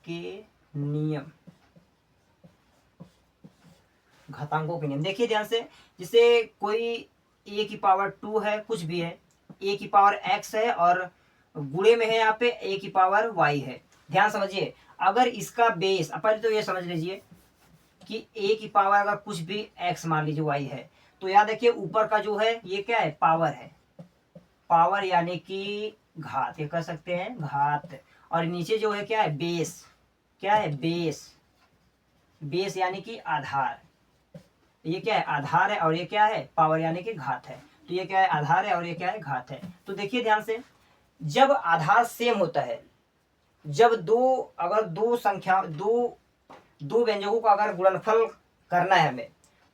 के नियम, घातांकों के नियम। देखिए ध्यान से, जिसे कोई ए की पावर 2 है, कुछ भी है, ए की पावर एक्स है और गुणे में है यहाँ पे ए की पावर वाई है। ध्यान समझिए, अगर इसका बेस, अब पहले तो ये समझ लीजिए कि ए की पावर अगर कुछ भी एक्स मान लीजिए वाई है, तो याद रखिए ऊपर का जो है ये क्या है, पावर है, पावर यानी कि घात, ये कह सकते हैं घात। और नीचे जो है क्या है, बेस, क्या है बेस, बेस यानी कि आधार, ये क्या है आधार है और ये क्या है पावर यानी कि घात है। तो ये क्या है आधार है और ये क्या है घात है। तो देखिए ध्यान से, जब आधार सेम होता है, जब दो, अगर दो संख्या, दो व्यंजकों का अगर गुणनफल करना है हमें,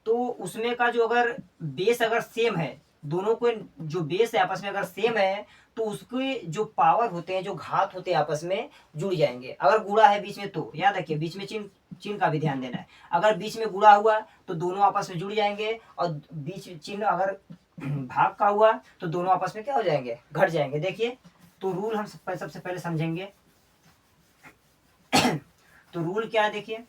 तो उसमें का जो अगर बेस अगर सेम है, दोनों को जो बेस है आपस में अगर सेम है, तो उसके जो पावर होते हैं, जो घात होते हैं आपस में जुड़ जाएंगे। अगर गुणा है बीच में, तो याद रखिए बीच में चिन्ह, चिन्ह का भी ध्यान देना है। अगर बीच में गुणा हुआ तो दोनों आपस में जुड़ जाएंगे, और बीच चिन्ह अगर भाग का हुआ तो दोनों आपस में क्या हो जाएंगे, घट जाएंगे। देखिए, तो रूल हम सबसे पहले समझेंगे। तो रूल क्या है, देखिए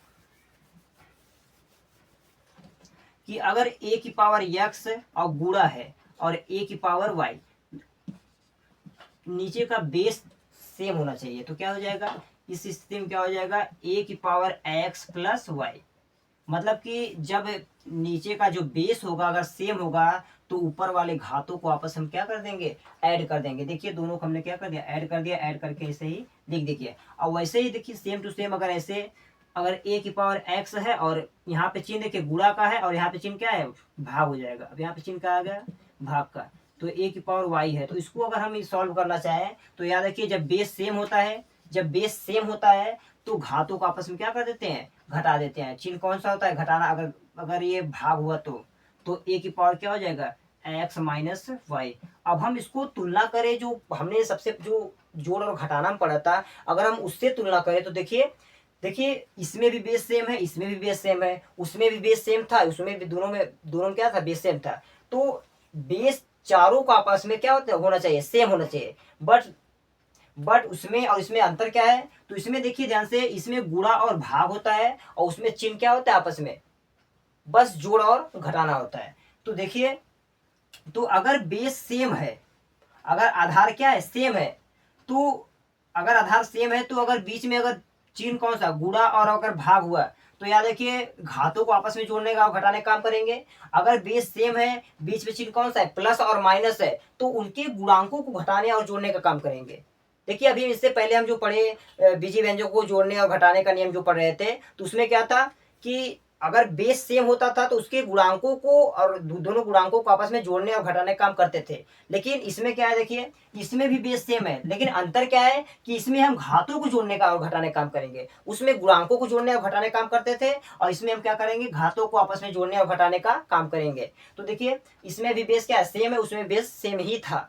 कि अगर ए की पावर एक्स और गुणा है और ए की पावर वाई, नीचे का बेस सेम होना चाहिए, तो क्या हो जाएगा, इस स्थिति में क्या हो जाएगा, ए की पावर एक्स प्लस वाई। मतलब कि जब नीचे का जो बेस होगा अगर सेम होगा, तो ऊपर वाले घातों को आपस में क्या कर देंगे, ऐड कर देंगे। देखिए दोनों को हमने क्या कर दिया, ऐड कर दिया, ऐड करके ऐसे ही लिख देखिए। और वैसे ही देखिए सेम टू सेम, अगर ऐसे, अगर ए की पावर एक्स है और यहाँ पे चिन्ह देखिए गुणा का है और यहाँ पे चिन्ह क्या है, भाग हो जाएगा। अब यहाँ पे चिन्ह क्या आ गया, भाग का। तो ए की पावर वाई है, तो इसको अगर हम सॉल्व करना चाहें, तो याद रखिए जब बेस सेम होता है, जब बेस सेम होता है तो घातों को आपस में क्या कर देते हैं, घटा देते हैं। चिन्ह कौन सा होता है, घटाना। अगर अगर ये भाग हुआ तो ए की पावर क्या हो जाएगा, एक्स माइनस वाई। अब हम इसको तुलना करें, जो हमने सबसे जो जोड़ और घटाना में पढ़ा था, अगर हम उससे तुलना करें तो देखिए, देखिए इसमें भी बेस सेम है, इसमें भी बेस सेम है, उसमें भी बेस सेम था, उसमें भी, दोनों में क्या था, बेस सेम था। तो बेस चारों का आपस में क्या होना चाहिए, सेम होना चाहिए। बट उसमें और इसमें अंतर क्या है, तो इसमें देखिए ध्यान से, इसमें गुणा और भाग होता है और उसमें चिन्ह क्या होता है आपस में, बस जोड़ और घटाना होता है। तो देखिए, तो अगर बेस सेम है, अगर आधार क्या है, सेम है, तो अगर आधार सेम है तो अगर बीच में अगर चिन्ह कौन सा, गुणा और अगर भाग हुआ, तो याद रखिए घातों को आपस में जोड़ने का और घटाने का काम करेंगे। अगर बेस सेम है, बीच में चिन्ह कौन सा है, प्लस और माइनस है, तो उनके गुणांकों को घटाने और जोड़ने का काम करेंगे। देखिए अभी इससे पहले हम जो पढ़े बीजी व्यंजकों को जोड़ने और घटाने का नियम जो पढ़ रहे थे, तो उसमें क्या था कि अगर बेस सेम होता था तो उसके गुणांकों को और दोनों गुणांकों को आपस में जोड़ने और घटाने का काम करते थे। लेकिन इसमें क्या है, देखिए इसमें भी बेस सेम है, लेकिन अंतर क्या है कि इसमें हम घातों को जोड़ने का और घटाने का काम करेंगे, उसमें गुणांकों को जोड़ने और घटाने का काम करते थे, और इसमें हम क्या करेंगे, घातों को आपस में जोड़ने और घटाने का काम करेंगे। तो देखिए इसमें भी बेस क्या है, सेम है, उसमें बेस सेम ही था।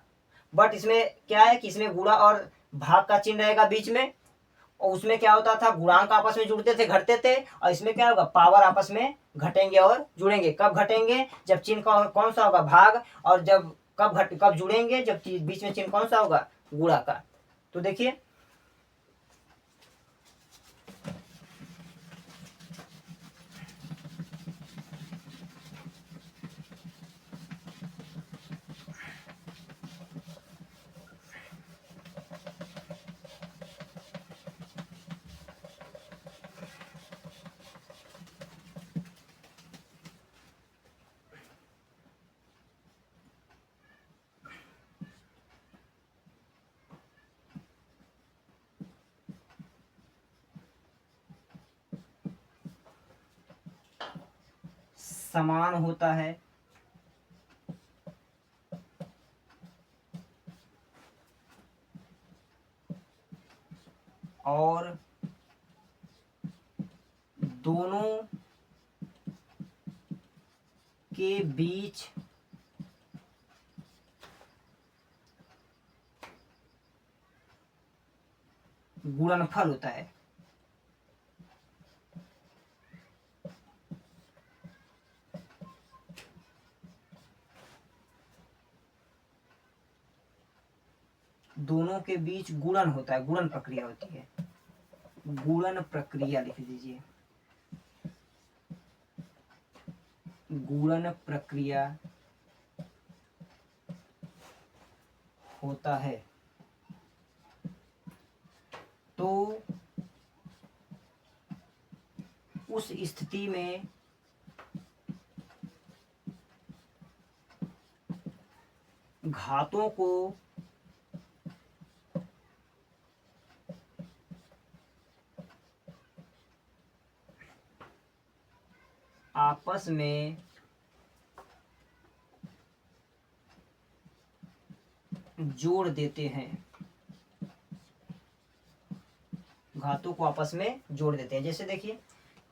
बट इसमें क्या है कि इसमें गुणा और भाग का चिन्ह रहेगा बीच में, और उसमें क्या होता था, गुणांक आपस में जुड़ते थे, घटते थे, और इसमें क्या होगा, पावर आपस में घटेंगे और जुड़ेंगे। कब घटेंगे, जब चिन्ह कौन सा होगा, भाग, और जब कब जुड़ेंगे, जब बीच में चिन्ह कौन सा होगा, गुणा का। तो देखिए समान होता है और दोनों के बीच गुणनफल होता है। दोनों के बीच गुणन होता है, गुणन प्रक्रिया होती है, गुणन प्रक्रिया लिख दीजिए, गुणन प्रक्रिया होता है, तो उस स्थिति में घातों को आपस में जोड़ देते हैं, घातों को आपस में जोड़ देते हैं। जैसे देखिए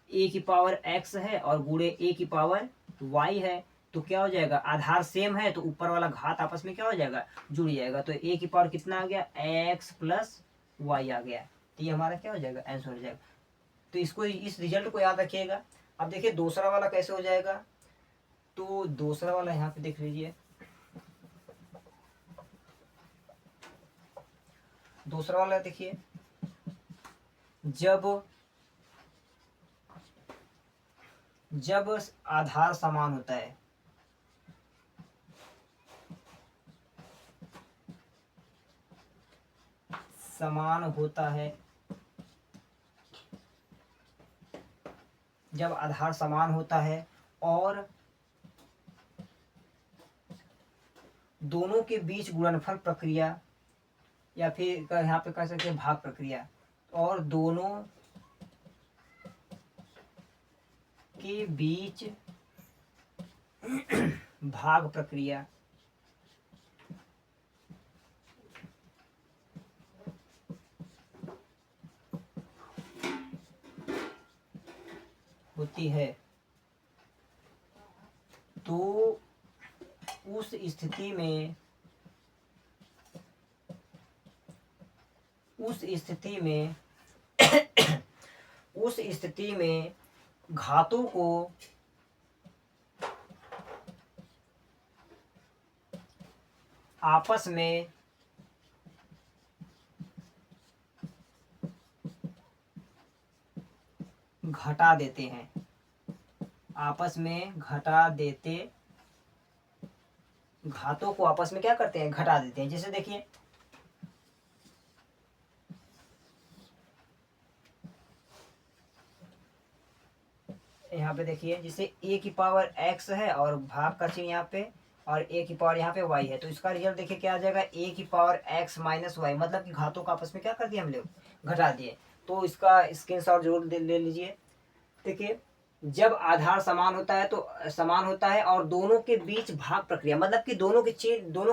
ए की पावर x है और गुणे ए की पावर y है, तो क्या हो जाएगा, आधार सेम है तो ऊपर वाला घात आपस में क्या हो जाएगा, जुड़ जाएगा। तो ए की पावर कितना आ गया, x प्लस वाई आ गया, तो ये हमारा क्या हो जाएगा, आंसर हो जाएगा। तो इसको, इस रिजल्ट को याद रखिएगा। अब देखिए दूसरा वाला कैसे हो जाएगा, तो दूसरा वाला यहाँ पे देख लीजिए, दूसरा वाला देखिए, जब आधार समान होता है, समान होता है, जब आधार समान होता है और दोनों के बीच गुणनफल प्रक्रिया, या फिर यहाँ पे कह सकते हैं भाग प्रक्रिया, और दोनों के बीच भाग प्रक्रिया होती है, तो उस स्थिति में उस स्थिति में घातों को आपस में घटा देते हैं, आपस में घटा देते, घातों को आपस में क्या करते हैं, घटा देते हैं। जैसे देखिए यहाँ पे देखिए, जैसे a की पावर x है और भाग का चिन्ह यहाँ पे, और a की पावर यहाँ पे y है, तो इसका रिजल्ट देखिए क्या आ जाएगा, a की पावर x माइनस वाई, मतलब कि घातों का आपस में क्या कर दिया हम लोग, घटा दिए। तो इसका स्क्रीनशॉट जरूर ले लीजिए। देखिए जब आधार समान होता है, तो समान होता है और दोनों के बीच भाग प्रक्रिया, मतलब कि दोनों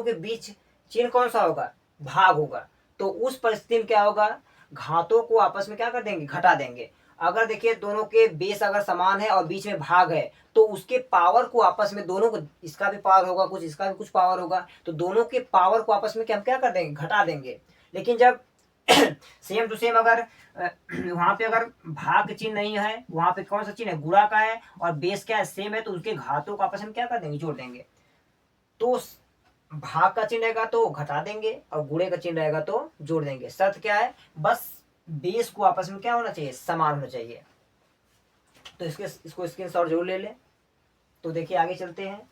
के बीच चिन्ह कौन सा होगा, भाग होगा, तो उस परिस्थिति में क्या होगा, घातों को आपस में क्या कर देंगे, घटा देंगे। अगर देखिए दोनों के बेस अगर समान है और बीच में भाग है, तो उसके पावर को आपस में, दोनों को, इसका भी पावर होगा कुछ, इसका भी कुछ पावर होगा, तो दोनों के पावर को आपस में क्या हम क्या कर देंगे, घटा देंगे। लेकिन जब सेम टू सेम अगर वहां पे अगर भाग चिन्ह नहीं है, वहां पे कौन सा चिन्ह है, गुणा का है, और बेस क्या है, सेम है, तो उसके घातों को आपस में क्या कर देंगे, जोड़ देंगे। तो भाग का चिन्ह रहेगा तो घटा देंगे, और गुणे का चिन्ह रहेगा तो जोड़ देंगे। शर्त क्या है, बस बेस को आपस में क्या होना चाहिए, समान होना चाहिए। तो इसको स्क्रीनशॉट जरूर ले लें। तो देखिए आगे चलते हैं।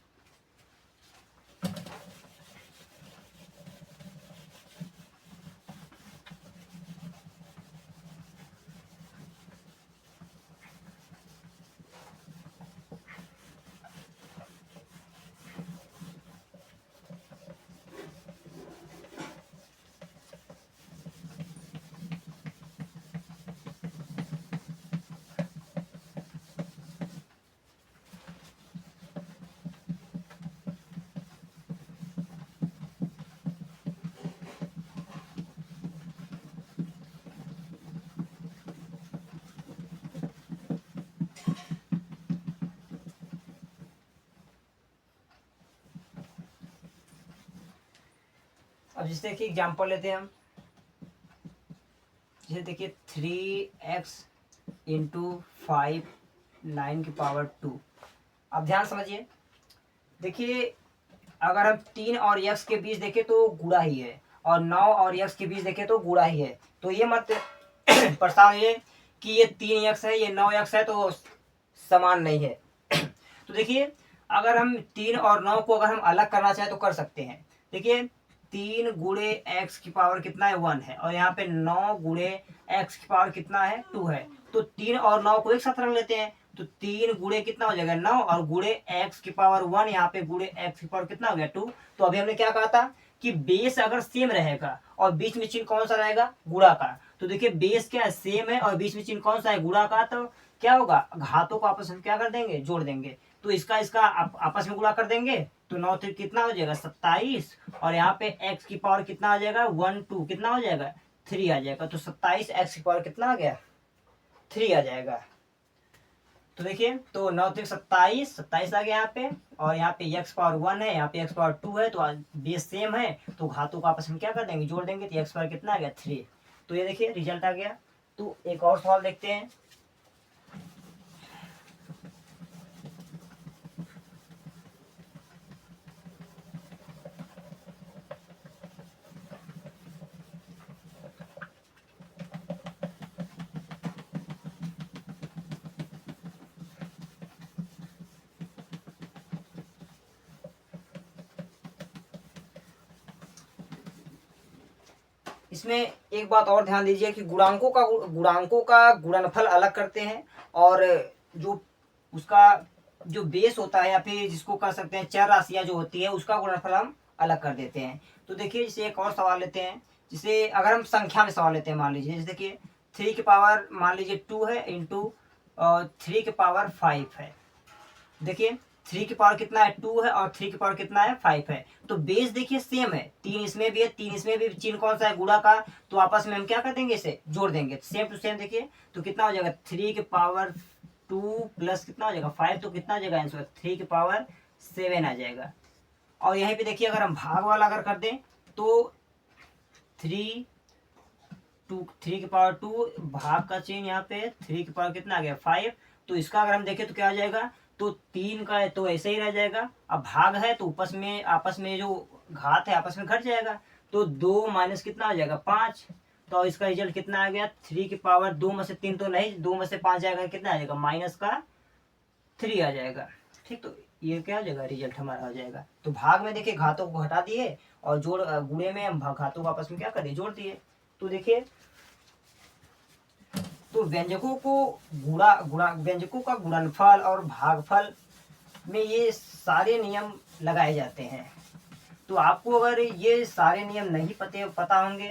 अब जैसे देखिए एग्जाम्पल लेते हैं हम, जैसे देखिए 3x इंटू 5 9 की पावर 2। अब ध्यान समझिए, देखिए अगर हम 3 और x के बीच देखें तो गुणा ही है, और 9 और x के बीच देखें तो गुणा ही है। तो ये मत परेशान ये कि ये 3x है, ये 9x है, तो समान नहीं है। तो देखिए अगर हम 3 और 9 को अगर हम अलग करना चाहें तो कर सकते हैं। देखिए 3 गुणे x की पावर कितना है 1 है, और यहाँ पे 9 गुणे x की पावर कितना है 2 है। तो 3 और 9 को एक साथ रख लेते हैं, तो 3 गुणे कितना हो जाएगा 9, और गुणे x की पावर 1, यहाँ पे गुणे x की पावर कितना हो गया 2। तो अभी हमने क्या कहा था कि बेस अगर सेम रहेगा और बीच में चिन्ह कौन सा रहेगा गुणा का। तो देखिए बेस क्या है सेम है और बीच में चिन्ह कौन सा है गुणा का, तो क्या होगा घातों को आपस में क्या कर देंगे जोड़ देंगे। तो इसका इसका आपस में गुणा कर देंगे, तो 9 3 कितना हो जाएगा 27, और यहाँ पे x की पावर कितना आ जाएगा 1 2 कितना हो जाएगा 3 आ जाएगा। तो 27 x की पावर कितना आ गया 3 आ जाएगा। तो देखिए तो 9 3 27 27 आ गया यहाँ पे, और यहाँ पे x पावर 1 है, यहाँ पे x पावर 2 है, तो बेस सेम है, तो घातों को आपस में क्या कर देंगे जोड़ देंगे, तो x पावर कितना आ गया 3। तो ये देखिए रिजल्ट आ गया। तो एक और सवाल देखते हैं। इसमें एक बात और ध्यान दीजिए कि गुणांकों का गुणनफल अलग करते हैं, और जो उसका जो बेस होता है या फिर जिसको कह सकते हैं चर राशियां जो होती है उसका गुणनफल हम अलग कर देते हैं। तो देखिए जैसे एक और सवाल लेते हैं, जिसे अगर हम संख्या में सवाल लेते हैं, मान लीजिए जैसे देखिए 3 की पावर मान लीजिए 2 है इंटू 3 की पावर 5 है। देखिए 3 की पावर कितना है 2 है, और 3 की पावर कितना है 5 है। तो बेस देखिए सेम है, 3 इसमें भी है 3 इसमें भी, चिन्ह कौन सा है गुणा का, तो आपस में हम क्या कर देंगे इसे जोड़ देंगे सेम टू सेम। देखिए तो कितना हो जाएगा 3 की पावर 2 प्लस कितना हो जाएगा 5, तो कितना आ जाएगा आंसर 3 की पावर 7 आ जाएगा। और यहीं पे देखिए अगर हम भाग वाला अगर कर दें तो 3 की पावर 2 भाग का चिन्ह यहाँ पे 3 की पावर कितना आ गया 5। तो इसका अगर हम देखें तो क्या आ जाएगा, तो 3 का है तो ऐसे ही रह जाएगा, अब भाग है तो आपस में जो घात है आपस में घट जाएगा, तो 2 माइनस कितना आ जाएगा 5। तो इसका रिजल्ट कितना आ गया 3 की पावर 2 में से 3 तो नहीं, 2 में से 5 जाएगा कितना आ जाएगा माइनस का 3 आ जाएगा। ठीक, तो ये क्या हो जाएगा रिजल्ट हमारा आ जाएगा। तो भाग में देखिए घातों को घटा दिए, और गुणे में हम घातों को आपस में क्या कर दिए जोड़ दिए। तो देखिए तो व्यंजकों का गुणनफल और भागफल में ये सारे नियम लगाए जाते हैं। तो आपको अगर ये सारे नियम नहीं पता होंगे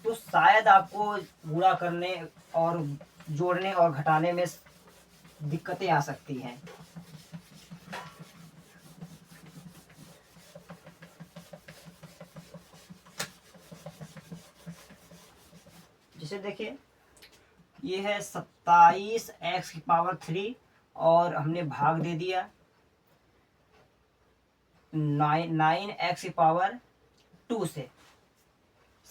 तो शायद आपको गुणा करने और जोड़ने और घटाने में दिक्कतें आ सकती हैं। जैसे देखिए ये है 27 x की पावर 3, और हमने भाग दे दिया 9 x की पावर 2 से।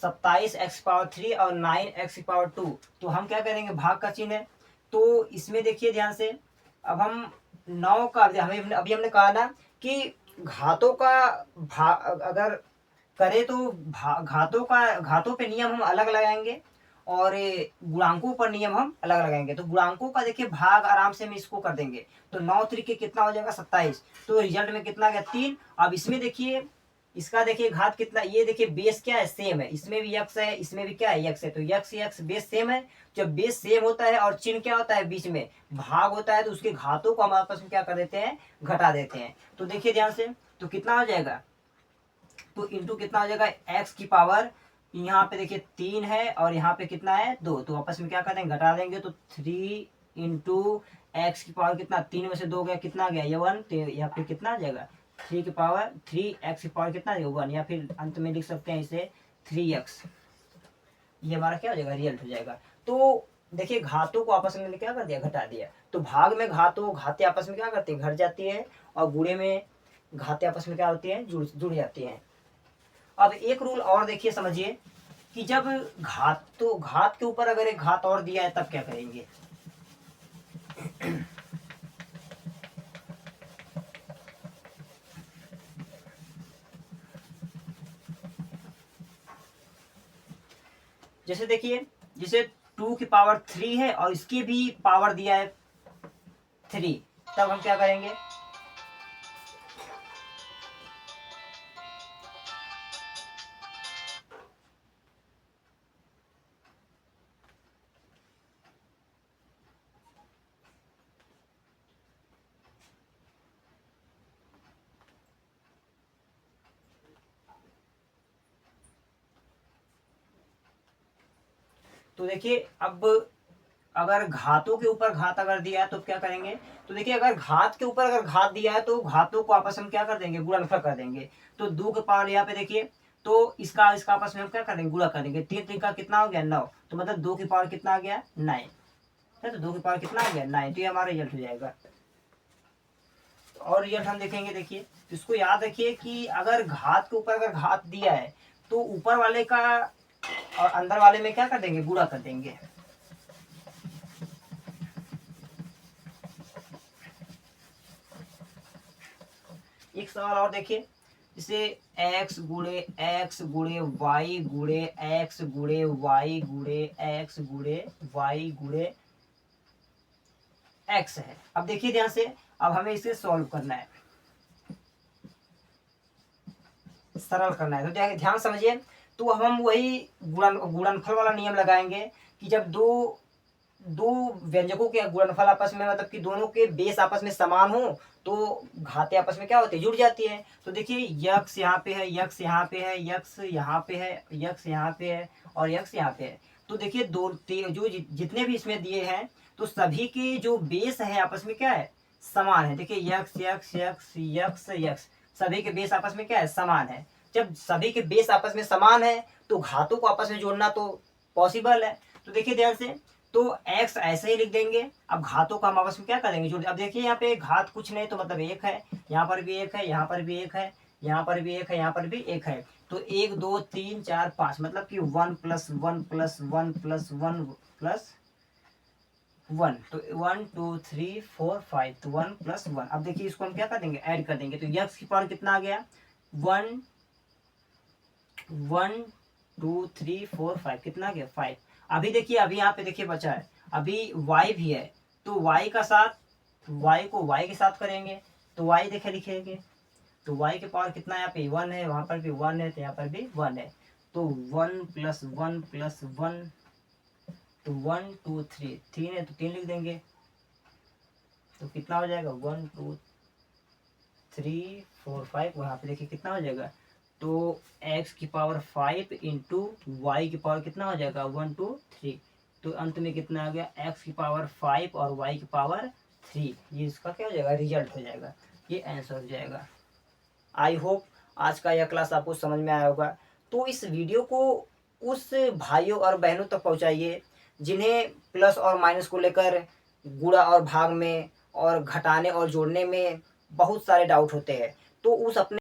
27 x पावर 3 और 9 x की पावर 2, तो हम क्या करेंगे भाग का चिन्ह है, तो इसमें देखिए ध्यान से। अब हम 9 का अभी हमने कहा ना कि घातों का भाग अगर करें तो घातों पे नियम हम अलग लगाएंगे, और गुणांकों पर नियम हम अलग लगाएंगे। तो गुणांकों का देखिए भाग आराम से हम इसको कर देंगे, तो 9 तरीके कितना हो जाएगा 27, तो रिजल्ट में कितना गया 3। अब इसमें देखिए इसका देखिए घात कितना, ये देखिए बेस क्या है सेम है, इसमें भी x है इसमें भी क्या है x है, तो x बेस सेम है। जब बेस सेम होता है और चिन्ह क्या होता है बीच में भाग होता है, तो उसके घातों को हम आपस में क्या कर देते हैं घटा देते हैं। तो देखिए ध्यान से, तो कितना हो जाएगा, तो इंटू कितना हो जाएगा x की पावर, यहाँ पे देखिए 3 है और यहाँ पे कितना है 2, तो आपस में क्या कर देंगे घटा देंगे, तो 3 इंटू एक्स की पावर कितना 3 में से 2 गया कितना गया ये 1, तो यहाँ पे कितना आ जाएगा 3 की पावर 3 एक्स की पावर कितना 1, या फिर अंत में लिख सकते हैं इसे 3x। ये हमारा क्या हो जाएगा रिजल्ट हो जाएगा। तो देखिए घातों को आपस में क्या कर दिया घटा दिया। तो भाग में घाते आपस में क्या करती है घट जाती है, और गुणे में घाते आपस में क्या होती है जुड़ जाती है। अब एक रूल और देखिए समझिए कि जब घात के ऊपर अगर एक घात और दिया है तब क्या करेंगे। जैसे देखिए जैसे 2 की पावर 3 है और इसकी भी पावर दिया है 3, तब हम क्या करेंगे, तो देखिए अब अगर घातों के ऊपर घात अगर दिया है तो क्या करेंगे, तो देखिए अगर घात के ऊपर अगर घात दिया है तो घातों को आपस में क्या कर देंगे, गुणनफल कर देंगे। तो 2 के पावर यहाँ पे देखिए, तो इसका इसका आपस में हम क्या कर देंगे, गुणा कर देंगे। 3 का कितना हो गया 9, तो मतलब 2 की पावर कितना आ गया 9, है तो 2 की पावर कितना आ गया 9, तो ये हमारा रिजल्ट हो जाएगा। और रिजल्ट हम देखेंगे, देखिए तो इसको याद रखिए कि अगर घात के ऊपर अगर घात दिया है तो ऊपर वाले का और अंदर वाले में क्या कर देंगे, गुणा कर देंगे। एक सवाल और देखिए, जैसे x गुणे x गुणे वाई गुणे x गुणे वाई गुणे x गुणे वाई गुणे x है। अब देखिए ध्यान से, अब हमें इसे सॉल्व करना है, सरल करना है। तो ध्यान समझिए, तो हम वही गुणनफल वाला नियम लगाएंगे कि जब दो व्यंजकों के गुणनफल आपस में, मतलब कि दोनों के बेस आपस में समान हो तो घातें आपस में क्या होती है, जुड़ जाती है। तो देखिए यक्स यहाँ पे है, यक्स यहाँ पे है, यक्स यहाँ पे है, यक्स यहाँ पे है और यक्स यहाँ पे है। तो देखिए जो जितने भी इसमें दिए हैं तो सभी के जो बेस है आपस में क्या है, समान है। देखिए x x x x x, सभी के बेस आपस में क्या है, समान है। जब सभी के बेस आपस में समान है तो घातों को आपस में जोड़ना तो पॉसिबल है। तो देखिए ध्यान से, तो x ऐसे ही लिख देंगे। अब घातों का हम आपस में क्या करेंगे, जोड़। अब देखिए यहाँ पे घात कुछ नहीं तो मतलब एक है, यहाँ पर भी एक है, यहाँ पर भी एक है, यहाँ पर भी एक है, यहाँ पर भी एक है। तो 1 2 3 4 5, मतलब कि 1 + 1 + 1 + 1 + 1, तो 1 2 3 4 5, तो 1 + 1। अब देखिए इसको हम क्या कर देंगे, ऐड कर देंगे। तो यक्स की पावर कितना आ गया, 1 1 2 3 4 5, कितना आ गया 5। अभी देखिए, अभी यहाँ पे देखिए बचा है, अभी y भी है, तो y का साथ, y को y के साथ करेंगे तो y देखे लिखेंगे। तो y के पावर कितना है, यहाँ पे 1 है, वहां पर भी 1 है, तो यहाँ पर भी 1 है। तो 1 + 1 + 1, तो 1 2 3, 3 है तो 3 लिख देंगे। तो कितना हो जाएगा, 1 2 3 4 5, वहां पे देखिए कितना हो जाएगा, तो x की पावर 5 इंटू वाई की पावर कितना हो जाएगा, 1 2 3। तो अंत में कितना आ गया, x की पावर 5 और y की पावर 3। ये इसका क्या हो जाएगा, रिजल्ट हो जाएगा, ये आंसर हो जाएगा। आई होप आज का यह क्लास आपको समझ में आया होगा। तो इस वीडियो को उस भाइयों और बहनों तक पहुंचाइए जिन्हें प्लस और माइनस को लेकर गुणा और भाग में और घटाने और जोड़ने में बहुत सारे डाउट होते हैं। तो उस अपने